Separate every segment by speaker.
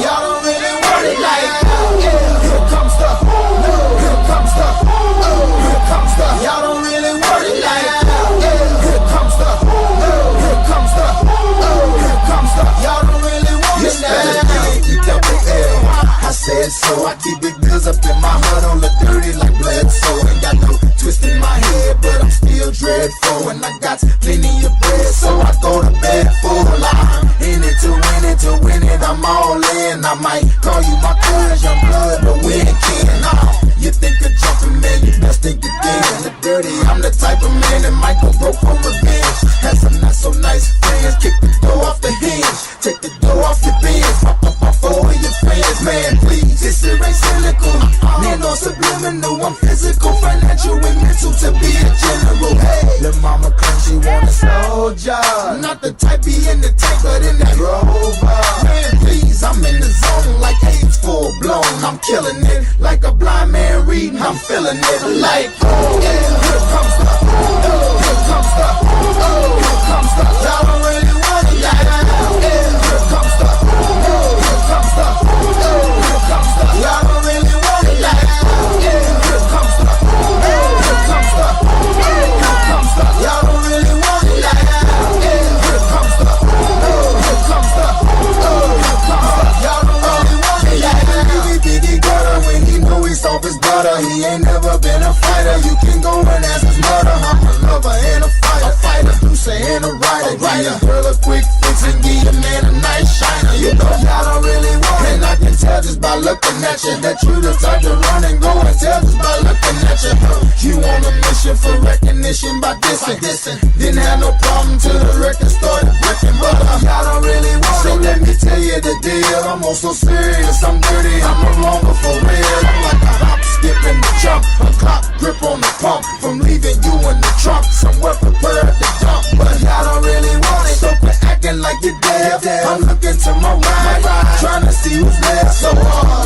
Speaker 1: y'all don't really want it like that. Here comes the, here comes the, here comes the, y'all don't really want it like that. Here comes the, here comes the, here comes the, y'all don't really want it like that. I said so, I keep big bills up in my heart on the dirty like blood, so ain't got no twist in my head, but I'm still dreadful, and I got plenty of bread, so I go to bed full. I'm in it to win it, to win it, I'm all in. I might call you my cuz, young blood, but we ain't kin. You think of jumping, man, you best think again. The dirty, I'm the type of man that might go broke for revenge. Had some not so nice friends, kick the door off the hinge, take the door off your bins, pop up my phone with your fans, man, please. This shit ain't cynical, man, no subliminal. I'm physical, financial, and mental to be a general. Hey, the mama claims she want a soldier, not the type be in the tank, but in that Rover. Man, please, I'm in the zone like AIDS full blown. I'm killing it like a blind man reading. I'm feeling it like, oh yeah, here comes the, here comes the, here comes the. Y'all don't really want it like that. Here comes the, here comes the, here comes the. Y'all don't really want it like that. Here comes the, here comes the, here comes the. Y'all don't really want it like that. Here comes the, here comes the, here comes the. Y'all don't really want it like that. Biggie gutter when he know he's off his butter. He ain't never been a fighter. You can go and ask his mother. I'm a lover and a fighter, producer and a writer. Give a girl a quick fix and give your man a nice shiner. You know y'all don't really want it, and I can tell just by looking at you that you the type to run and go and tell just by looking at you. You on a mission for recognition by dissing. Didn't have no problem till the record started breaking, but y'all don't really want it. So let me tell you the deal. I'm also serious, I'm dirty, I'm no longer for real. I'm like a hop, skip and the jump, a clock grip on the pump. From leaving you in the trunk, somewhere prepared to dump, but y'all don't really want it. So quit acting like you're deaf. I'm looking to my right, trying to see who's left. So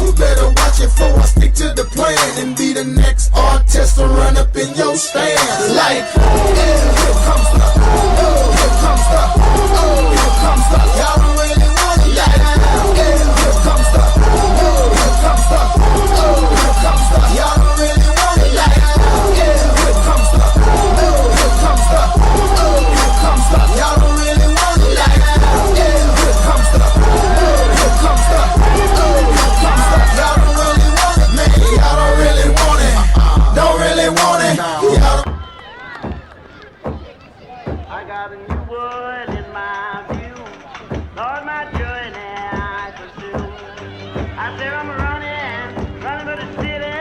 Speaker 1: you better watch it before I stick to the plan and be the next artist to run up in your stand. Like, here comes the, here comes the, here comes the. Y'all don't really want it like that. Here comes the, here comes the, here comes the. Y'all don't really want it like that. Here comes the, here comes the, here comes the. Y'all don't really want it like that. Here comes the, here comes the, here comes the. Y'all don't really want it, man. Y'all don't really want it. Don't really want it. Y'all don't.
Speaker 2: I got a new wood in my view. Lord, my journey I pursue. I said I'm running for the city.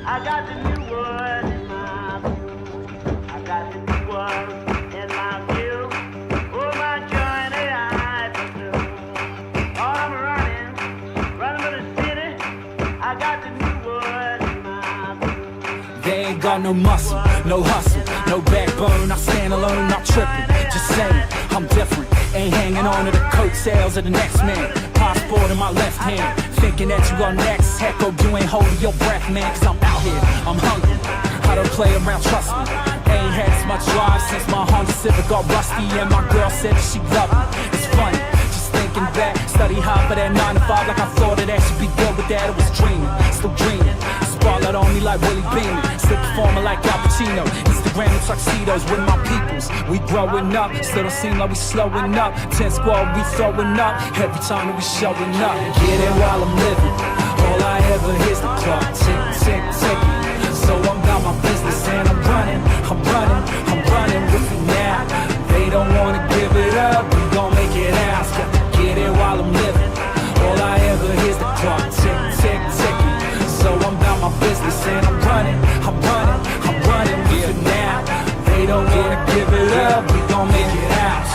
Speaker 2: I got the new wood in my view. I got the new wood in my view. Oh, my journey I pursue. Lord, I'm running for the city. I got the new wood in my view.
Speaker 3: They ain't got no muscle, no hustle, no backbone. I stand alone, not tripping, just saying I'm different. Ain't hanging on to the coattails of the next man. Passport in my left hand, thinking that you are next. Heck, oh, you ain't holding your breath, man, cause I'm out here, I'm hungry. I don't play around, trust me. Ain't had as much drive since my Honda Civic got rusty, and my girl said that she loved me. It's funny, just thinking back, study hard for that 9 to 5, like I thought that I should be good with that. It was dreaming, still dreaming. Spotlight on me like Willie Beeman, still performing like Al Pacino. Instagram and tuxedos with my peoples. We growing up, still don't seem like we slowing up. 10 squad, we throwing up every time that we showing up. Get it while I'm living. All I ever hear is the clock tick, tick, ticking. So I'm about my business and I'm running with it now. They don't wanna give it up, we gon' make it out. Get it while I'm living. All I ever hear is the clock tick, tick, ticking. So I'm about my business and I'm running with it now. They don't wanna give it up, we gon' make it out.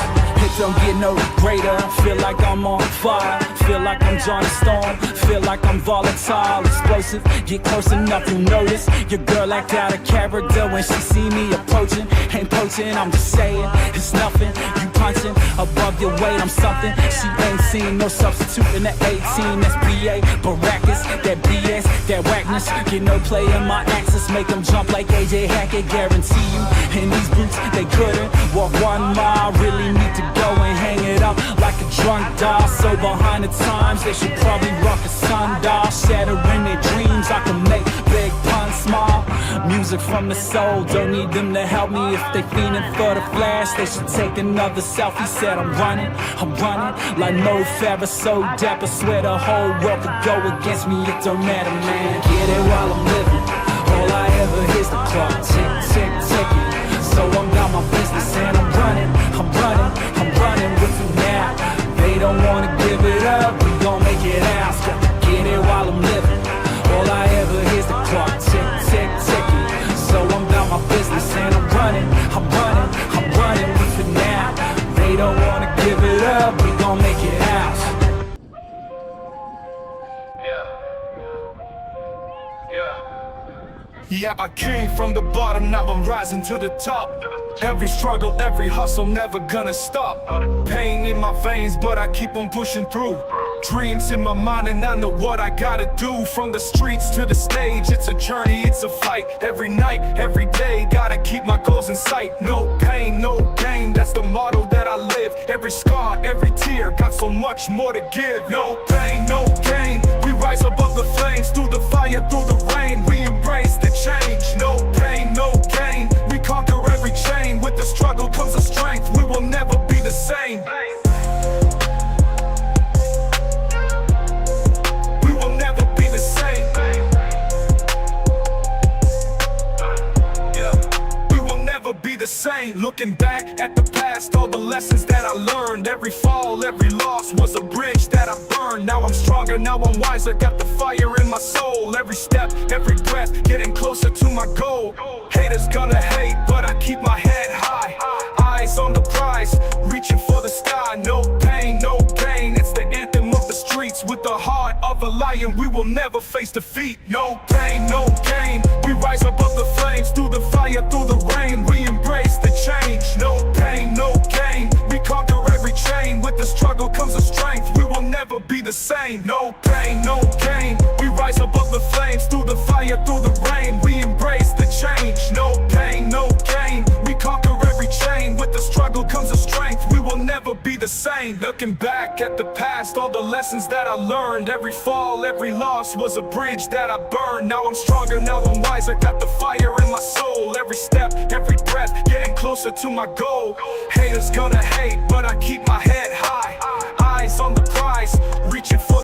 Speaker 3: It don't get no greater, feel like I'm on fire. Feel like I'm Johnny Storm, feel like I'm volatile, explosive. Get close enough, you'll notice. Your girl act out of character when she see me approaching. Ain't poaching, I'm just saying, it's nothing. You punching above your weight, I'm something. She ain't seen no substitute in the 18. That's BA, Baracus, that BS, that whackness. Get no play in my axis, make them jump like AJ Hackett. Guarantee you, in these boots, they couldn't walk 1 mile. Really need to go go and hang it up like a drunk doll. So behind the times, they should probably rock a sundial. Shattering their dreams, I can make big puns small. Music from the soul, don't need them to help me. If they fiending for the flash, they should take another selfie. Said I'm running like Mo Farah, so dapper. Swear the whole world could go against me, it don't matter, man. Get it while I'm living, all I ever hear's the clock tick, tick, ticking. So I'm down my business and I'm running with it now. They don't wanna give it up, we gon' make it out. Get it while I'm living, all I ever hear's the clock tick, tick, ticking. So I'm down my business and I'm running with it now. They don't wanna give it up, we gon' make it out.
Speaker 4: Yeah, I came from the bottom, now I'm rising to the top. Every struggle, every hustle, never gonna stop. Pain in my veins, but I keep on pushing through. Dreams in my mind and I know what I gotta do. From the streets to the stage, it's a journey, it's a fight. Every night, every day, gotta keep my goals in sight. No pain, no gain, that's the motto that I live. Every scar, every tear, got so much more to give. No pain, no gain, we rise above the flames. Through the fire, through the rain, we embrace the change. No pain, no gain, we conquer every chain. With the struggle comes the strength, we will never be the same. We will never be the same. We will never be the same. Looking back at the past, all the lessons that I learned. Every fall, every loss was a bridge that I burned. Now I'm stronger, now I'm wiser, got the fire in my soul. Every step, every breath, getting closer to my goal. Haters gonna hate, but I keep my head high. Eyes on the prize, reaching for the sky. No pain, no gain, it's the anthem of the streets. With the heart of a lion, we will never face defeat. No pain, no gain, we rise above the flames. Through the fire, through the rain, we embrace the change. No pain, no gain, we conquer every chain. With the struggle comes the strength, we will never be the same. No pain, no gain, we rise above the flames. Through the fire, through the rain, we embrace the change. No pain, no gain, we conquer every chain. With the struggle comes the strength, we will never be the same. Looking back at the past, all the lessons that I learned. Every fall, every loss was a bridge that I burned. Now I'm stronger, now I'm wiser, got the fire in my soul. Every step, every breath, getting closer to my goal. Haters gonna hate, but I keep my head high. Eyes on the prize, reaching for